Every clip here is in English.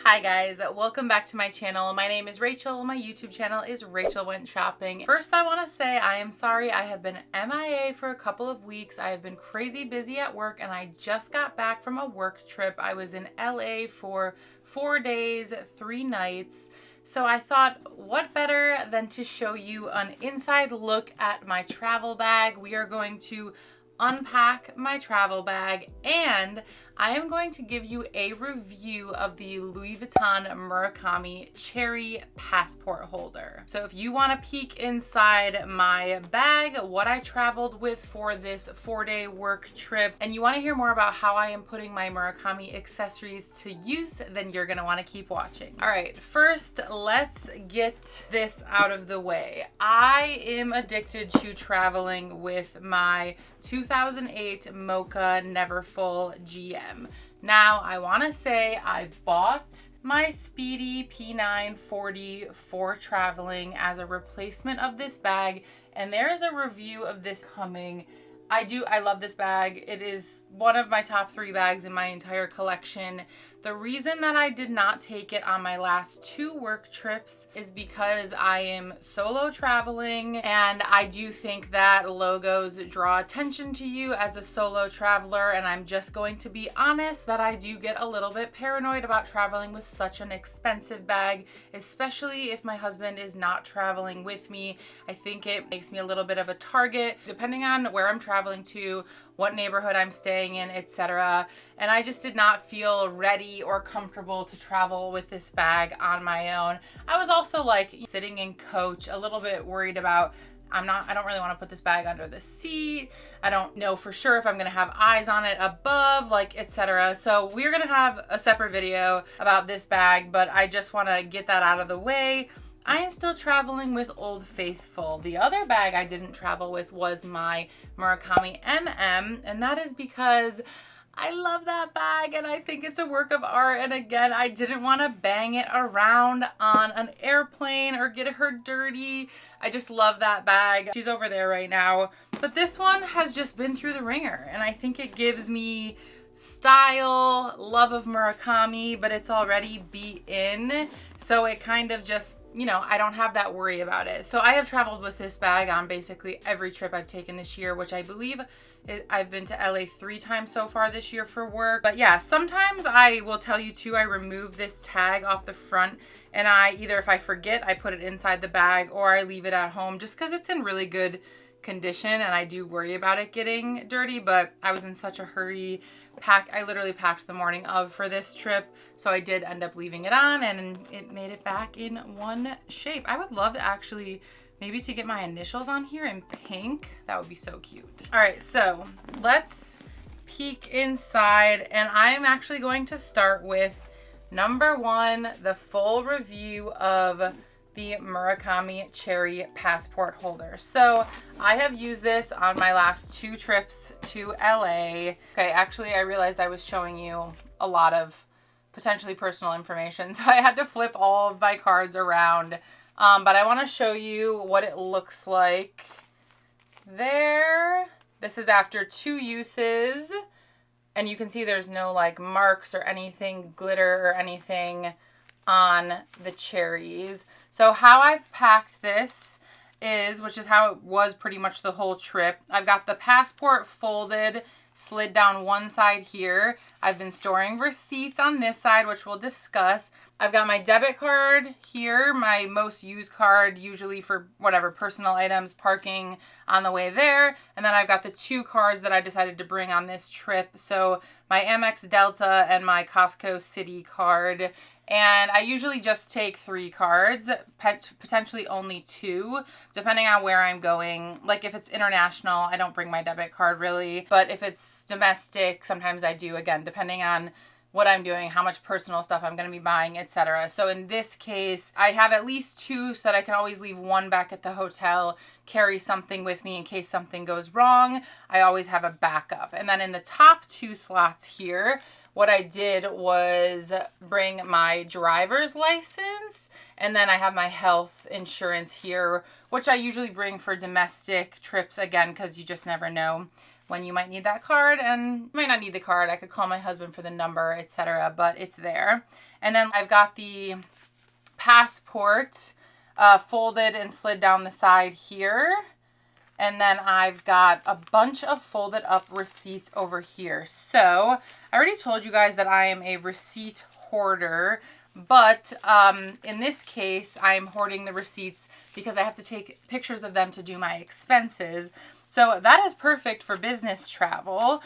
Hi guys, welcome back to my channel. My name is Rachel. My YouTube channel is Rachel Went Shopping. First, I want to say I am sorry I have been MIA for a couple of weeks. I have been crazy busy at work and I just got back from a work trip. I was in LA for 4 days, 3 nights. So I thought, what better than to show you an inside look at my travel bag. We are going to unpack my travel bag and I am going to give you a review of the Louis Vuitton Murakami cherry passport holder. So if you want to peek inside my bag, what I traveled with for this 4-day work trip, and you want to hear more about how I am putting my Murakami accessories to use, then you're going to want to keep watching. All right, first let's get this out of the way. I am addicted to traveling with my 2008 Mocha Neverfull GM. Now, I want to say I bought my Speedy P940 for traveling as a replacement of this bag, and there is a review of this coming. I love this bag. It is one of my top 3 bags in my entire collection. The reason that I did not take it on my last 2 work trips is because I am solo traveling, and I do think that logos draw attention to you as a solo traveler, and I'm just going to be honest that I do get a little bit paranoid about traveling with such an expensive bag, especially if my husband is not traveling with me. I think it makes me a little bit of a target depending on where I'm traveling to, what neighborhood I'm staying in, etc. And I just did not feel ready or comfortable to travel with this bag on my own. I was also like sitting in coach, a little bit worried about I don't really want to put this bag under the seat. I don't know for sure if I'm going to have eyes on it above, like, etc. So we're going to have a separate video about this bag, but I just want to get that out of the way. I am still traveling with Old Faithful. The other bag I didn't travel with was my Murakami MM, and that is because I love that bag and I think it's a work of art. And again, I didn't want to bang it around on an airplane or get her dirty. I just love that bag. She's over there right now. But this one has just been through the ringer, and I think it gives me style, love of Murakami, but it's already beat in. So it kind of just, you know, I don't have that worry about it. So I have traveled with this bag on basically every trip I've taken this year, which I believe I've been to LA 3 times so far this year for work. But yeah, sometimes I will tell you too, I remove this tag off the front and either if I forget, I put it inside the bag or I leave it at home just because it's in really good condition and I do worry about it getting dirty. But I was in such a hurry. I literally packed the morning of for this trip, so I did end up leaving it on and it made it back in one shape. I would love to actually maybe to get my initials on here in pink. That would be so cute. All right, so let's peek inside, and I am actually going to start with number 1, the full review of the Murakami cherry passport holder. So I have used this on my last 2 trips to LA. Okay, actually I realized I was showing you a lot of potentially personal information, so I had to flip all of my cards around. But I want to show you what it looks like there. This is after 2 uses, and you can see there's no like marks or anything, glitter or anything on the cherries. So how I've packed this is, which is how it was pretty much the whole trip, I've got the passport folded, slid down one side here. I've been storing receipts on this side, which we'll discuss. I've got my debit card here, my most used card, usually for whatever personal items, parking on the way there. And then I've got the 2 cards that I decided to bring on this trip. So my Amex Delta and my Costco City card. And I usually just take 3 cards, potentially only 2, depending on where I'm going. Like if it's international, I don't bring my debit card really. But if it's domestic, sometimes I do, again, depending on what I'm doing, how much personal stuff I'm going to be buying, etc. So in this case, I have at least 2 so that I can always leave 1 back at the hotel, carry something with me in case something goes wrong. I always have a backup. And then in the top 2 slots here, what I did was bring my driver's license, and then I have my health insurance here, which I usually bring for domestic trips, again, because you just never know when you might need that card, and you might not need the card. I could call my husband for the number, etc., but it's there. And then I've got the passport folded and slid down the side here. And then I've got a bunch of folded up receipts over here. So I already told you guys that I am a receipt hoarder, but in this case, I'm hoarding the receipts because I have to take pictures of them to do my expenses. So that is perfect for business travel,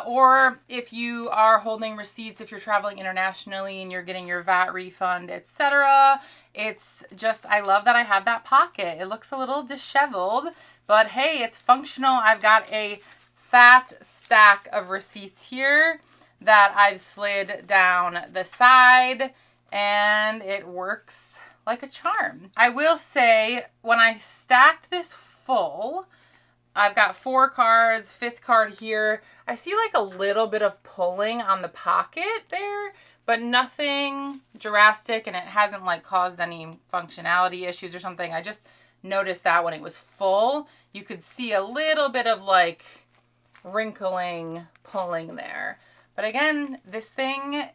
or if you are holding receipts, if you're traveling internationally and you're getting your VAT refund, etc. It's just, I love that I have that pocket. It looks a little disheveled, but hey, it's functional. I've got a fat stack of receipts here that I've slid down the side, and it works like a charm. I will say, when I stacked this full, I've got 4 cards, 5th card here. I see like a little bit of pulling on the pocket there, but nothing drastic, and it hasn't like caused any functionality issues or something. I just noticed that when it was full, you could see a little bit of like wrinkling, pulling there. But again, this thing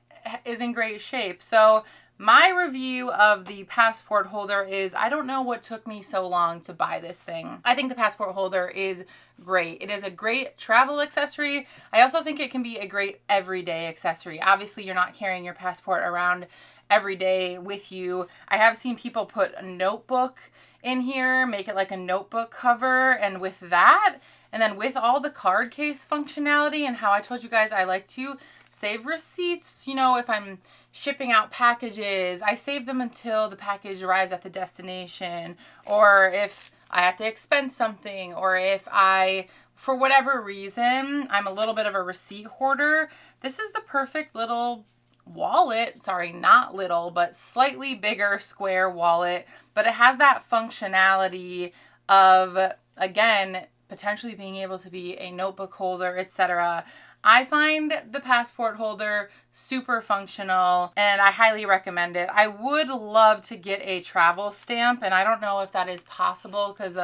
is in great shape. So my review of the passport holder is, I don't know what took me so long to buy this thing. I think the passport holder is great. It is a great travel accessory. I also think it can be a great everyday accessory. Obviously, you're not carrying your passport around every day with you. I have seen people put a notebook in here, make it like a notebook cover, and with that, and then with all the card case functionality and how I told you guys I like to save receipts, you know, if I'm shipping out packages, I save them until the package arrives at the destination, or if I have to expense something, or if I, for whatever reason, I'm a little bit of a receipt hoarder. This is the perfect little wallet. Sorry, not little, but slightly bigger square wallet, but it has that functionality of, again, potentially being able to be a notebook holder, etc. I find the passport holder super functional, and I highly recommend it. I would love to get a travel stamp, and I don't know if that is possible because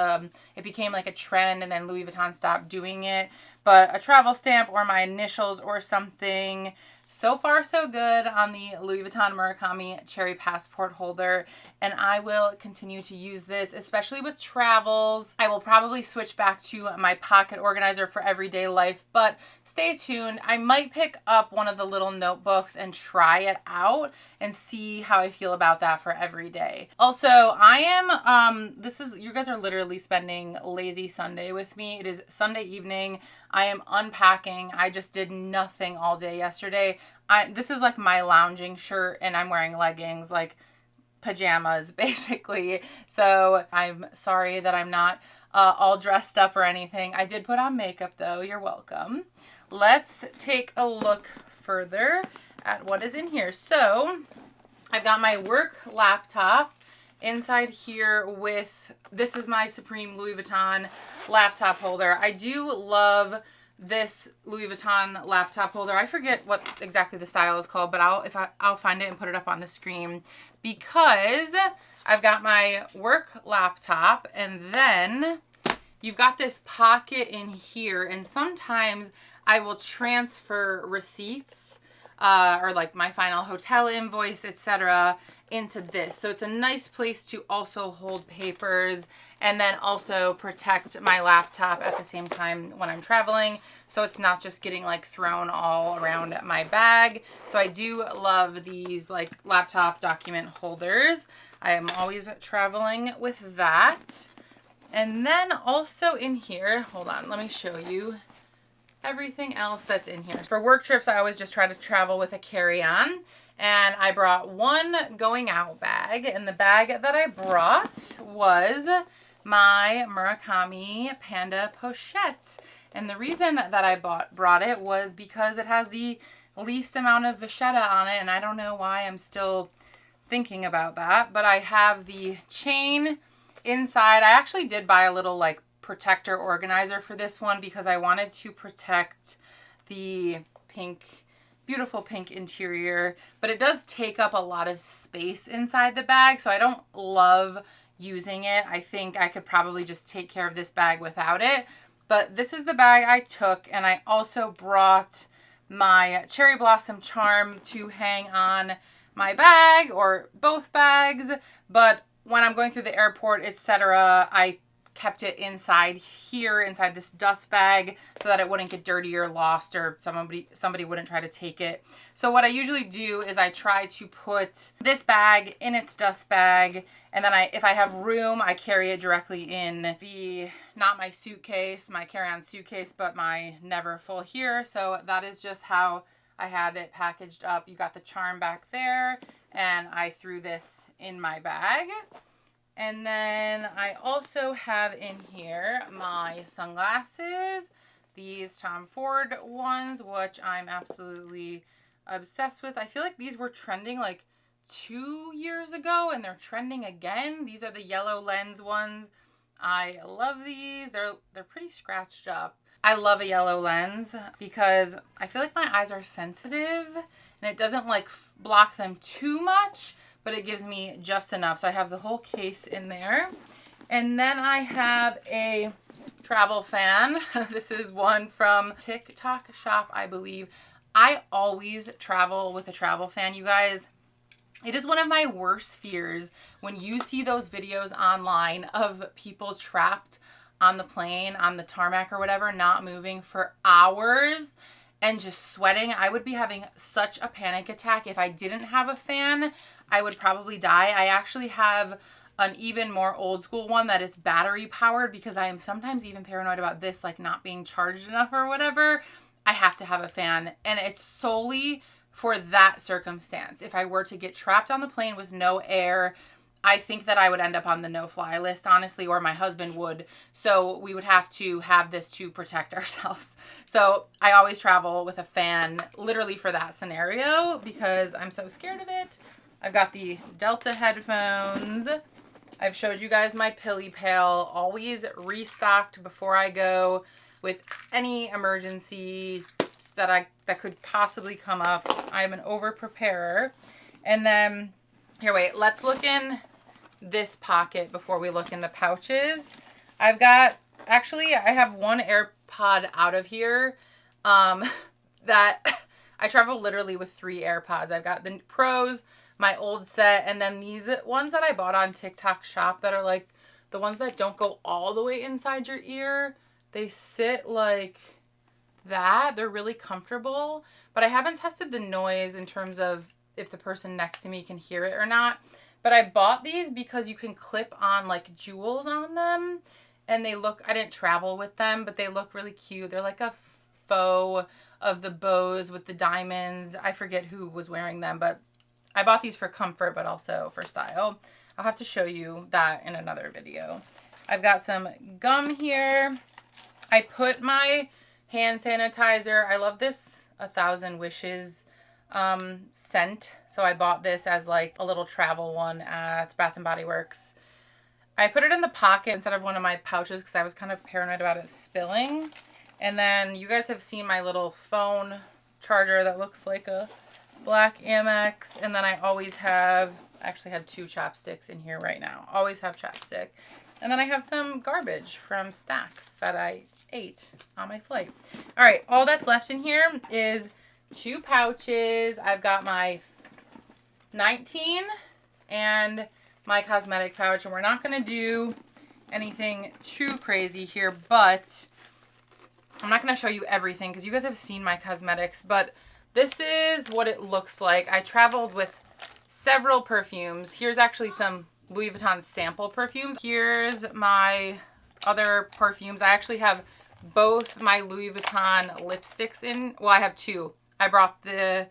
it became like a trend and then Louis Vuitton stopped doing it. But a travel stamp or my initials or something. So far, so good on the Louis Vuitton Murakami cherry passport holder, and I will continue to use this, especially with travels. I will probably switch back to my pocket organizer for everyday life, but stay tuned. I might pick up one of the little notebooks and try it out and see how I feel about that for every day. Also, I am, you guys are literally spending lazy Sunday with me. It is Sunday evening. I am unpacking. I just did nothing all day yesterday. This is like my lounging shirt, and I'm wearing leggings, like pajamas basically. So I'm sorry that I'm not all dressed up or anything. I did put on makeup though. You're welcome. Let's take a look further at what is in here. So I've got my work laptop inside here with, this is my Supreme Louis Vuitton laptop holder. I do love this Louis Vuitton laptop holder. I forget what exactly the style is called, but I'll find it and put it up on the screen, because I've got my work laptop, and then you've got this pocket in here, and sometimes I will transfer receipts or like my final hotel invoice, etc., into this. So it's a nice place to also hold papers and then also protect my laptop at the same time when I'm traveling, so it's not just getting like thrown all around my bag. So I do love these like laptop document holders. I am always traveling with that. And then also in here, hold on, let me show you everything else that's in here. For work trips, I always just try to travel with a carry-on. And I brought one going out bag, and the bag that I brought was my Murakami Panda Pochette. And the reason that I brought it was because it has the least amount of vachetta on it, and I don't know why I'm still thinking about that, but I have the chain inside. I actually did buy a little like protector organizer for this one because I wanted to protect the pink, beautiful pink interior, but it does take up a lot of space inside the bag, so I don't love using it. I think I could probably just take care of this bag without it, but this is the bag I took. And I also brought my cherry blossom charm to hang on my bag or both bags, but when I'm going through the airport, etc., I kept it inside here, inside this dust bag, so that it wouldn't get dirty or lost, or somebody wouldn't try to take it. So what I usually do is I try to put this bag in its dust bag, and then if I have room, I carry it directly in not my suitcase, my carry-on suitcase, but my Neverfull here. So that is just how I had it packaged up. You got the charm back there, and I threw this in my bag. And then I also have in here my sunglasses, these Tom Ford ones, which I'm absolutely obsessed with. I feel like these were trending like 2 years ago, and they're trending again. These are the yellow lens ones. I love these. They're pretty scratched up. I love a yellow lens because I feel like my eyes are sensitive, and it doesn't like block them too much, but it gives me just enough. So I have the whole case in there. And then I have a travel fan. This is one from TikTok shop, I believe. I always travel with a travel fan, you guys. It is one of my worst fears when you see those videos online of people trapped on the plane, on the tarmac or whatever, not moving for hours and just sweating. I would be having such a panic attack. If I didn't have a fan, I would probably die. I actually have an even more old school one that is battery powered because I am sometimes even paranoid about this like not being charged enough or whatever. I have to have a fan, and it's solely for that circumstance. If I were to get trapped on the plane with no air, I think that I would end up on the no-fly list, honestly, or my husband would. So we would have to have this to protect ourselves. So I always travel with a fan literally for that scenario because I'm so scared of it. I've got the Delta headphones. I've showed you guys my Pilly Pail, always restocked before I go with any emergency that could possibly come up. I'm an over-preparer. And then, here, wait, let's look in this pocket before we look in the pouches. I have one AirPod out of here that I travel literally with 3 AirPods. I've got the Pros, my old set, and then these ones that I bought on TikTok shop that are like the ones that don't go all the way inside your ear. They sit like that. They're really comfortable, but I haven't tested the noise in terms of if the person next to me can hear it or not. But I bought these because you can clip on like jewels on them, and they look, I didn't travel with them, but they look really cute. They're like a faux of the bows with the diamonds. I forget who was wearing them, but I bought these for comfort, but also for style. I'll have to show you that in another video. I've got some gum here. I put my hand sanitizer. I love this 1,000 Wishes scent. So I bought this as like a little travel one at Bath & Body Works. I put it in the pocket instead of one of my pouches because I was kind of paranoid about it spilling. And then you guys have seen my little phone charger that looks like a black Amex. And then I always have, I actually have 2 chopsticks in here right now. Always have chapstick. And then I have some garbage from snacks that I ate on my flight. All right, all that's left in here is 2 pouches. I've got my 19 and my cosmetic pouch, and we're not going to do anything too crazy here, but I'm not going to show you everything because you guys have seen my cosmetics, but this is what it looks like. I traveled with several perfumes. Here's actually some Louis Vuitton sample perfumes. Here's my other perfumes. I actually have both my Louis Vuitton lipsticks in. Well, I have 2. I brought the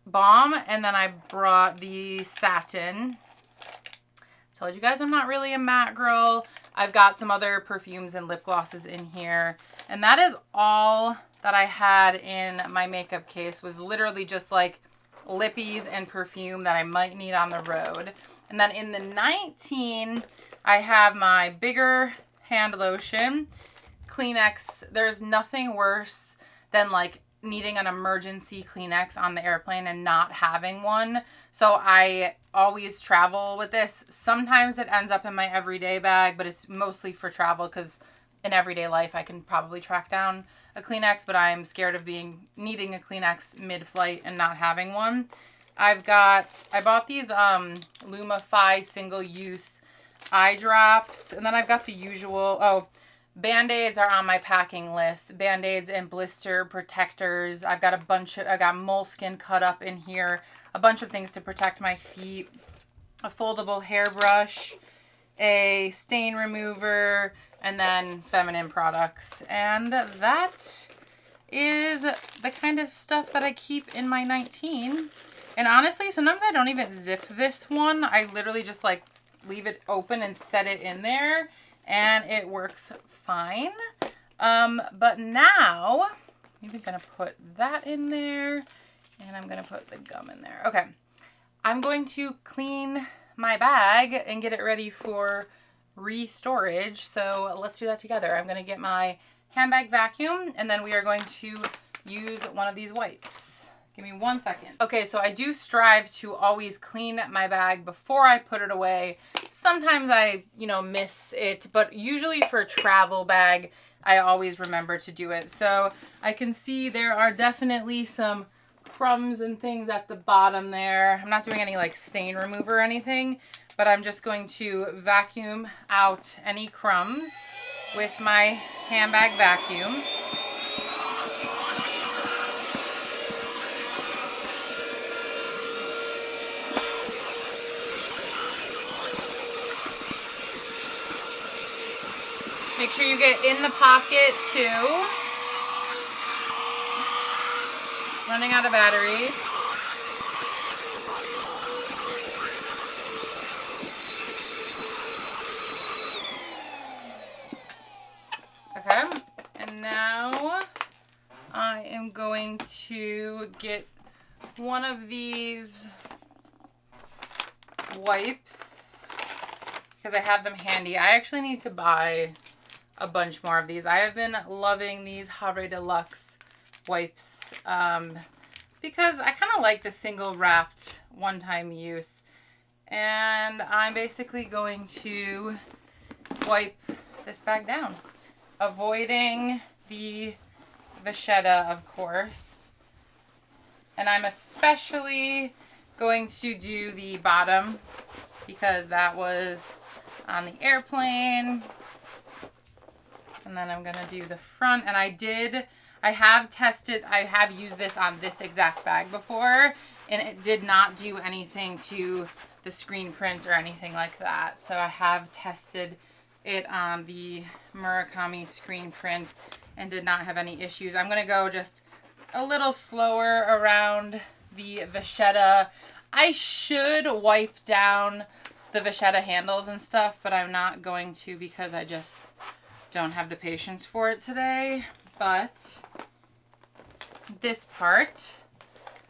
Balm, and then I brought the Satin. Told you guys I'm not really a matte girl. I've got some other perfumes and lip glosses in here. And that is all that I had in my makeup case, was literally just like lippies and perfume that I might need on the road. And then in the 19, I have my bigger hand lotion, Kleenex. There's nothing worse than like needing an emergency Kleenex on the airplane and not having one. So I always travel with this. Sometimes it ends up in my everyday bag, but it's mostly for travel because in everyday life I can probably track down a Kleenex, but I'm scared of needing a Kleenex mid-flight and not having one. I bought these 𝒞𝒽𝓃 single-use eye drops, and then I've got the usual, Band-Aids are on my packing list. Band-Aids and blister protectors. I got moleskin cut up in here. A bunch of things to protect my feet. A foldable hairbrush, a stain remover, and then feminine products. And that is the kind of stuff that I keep in my 19. And honestly, sometimes I don't even zip this one. I literally just like leave it open and set it in there, and it works fine. But now I'm even gonna put that in there, and I'm gonna put the gum in there. Okay, I'm going to clean my bag and get it ready for re-storage. So let's do that together. I'm gonna get my handbag vacuum, and then we are going to use one of these wipes. Give me 1 second. Okay, so I do strive to always clean my bag before I put it away. Sometimes I, miss it, but usually for a travel bag, I always remember to do it. So I can see there are definitely some crumbs and things at the bottom there. I'm not doing any like stain remover or anything, but I'm just going to vacuum out any crumbs with my handbag vacuum. Make sure you get in the pocket too. Running out of battery. Okay, and now I am going to get one of these wipes because I have them handy. I actually need to buy a bunch more of these. I have been loving these 𝒞𝓅𝓉𝓈 Deluxe wipes because I kind of like the single wrapped one-time use. And I'm basically going to wipe this bag down, avoiding the vachetta, of course. And I'm especially going to do the bottom because that was on the airplane. And then I'm gonna do the front. And I have used this on this exact bag before, and it did not do anything to the screen print or anything like that. So I have tested it on the Murakami screen print and did not have any issues. I'm gonna go just a little slower around the vachetta. I should wipe down the vachetta handles and stuff, but I'm not going to because I just don't have the patience for it today. But this part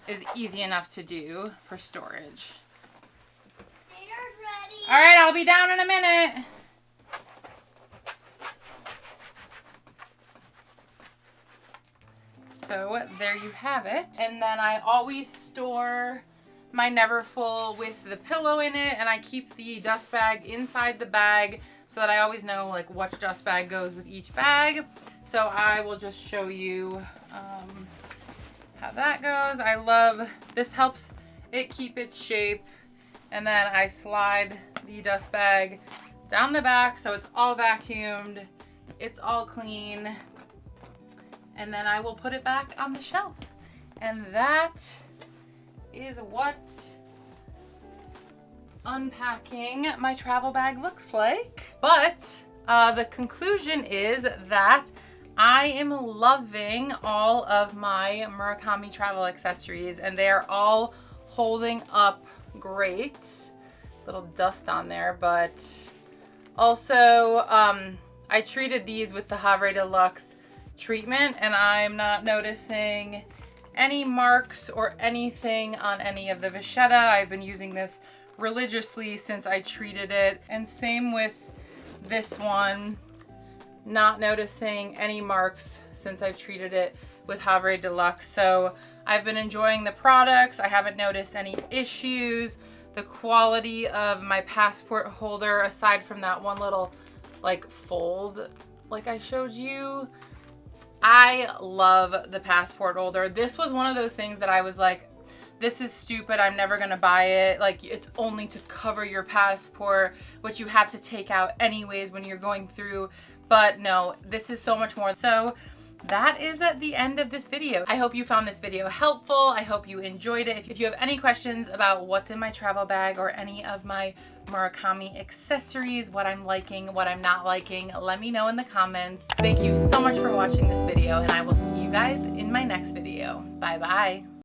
is easy enough to do for storage. Dinner's ready. All right, I'll be down in a minute. So there you have it. And then I always store my Neverfull with the pillow in it, and I keep the dust bag inside the bag so that I always know like which dust bag goes with each bag. So I will just show you how that goes. I love, this helps it keep its shape. And then I slide the dust bag down the back so it's all vacuumed, it's all clean. And then I will put it back on the shelf. And that is what unpacking my travel bag looks like. But the conclusion is that I am loving all of my Murakami travel accessories, and they are all holding up great. Little dust on there, but also I treated these with the 𝒞𝓅𝓉𝓈 Deluxe treatment, and I'm not noticing any marks or anything on any of the vachetta. I've been using this religiously since I treated it, and same with this one. Not noticing any marks since I've treated it with 𝒞𝓅𝓉𝓈 Deluxe. So I've been enjoying the products. I haven't noticed any issues. The quality of my passport holder, aside from that one little like fold like I showed you, I love the passport holder. This was one of those things that I was like, this is stupid, I'm never gonna buy it. Like, it's only to cover your passport, which you have to take out anyways when you're going through. But no, this is so much more. So that is at the end of this video. I hope you found this video helpful. I hope you enjoyed it. If you have any questions about what's in my travel bag or any of my Murakami accessories, what I'm liking, what I'm not liking, let me know in the comments. Thank you so much for watching this video, and I will see you guys in my next video. Bye bye.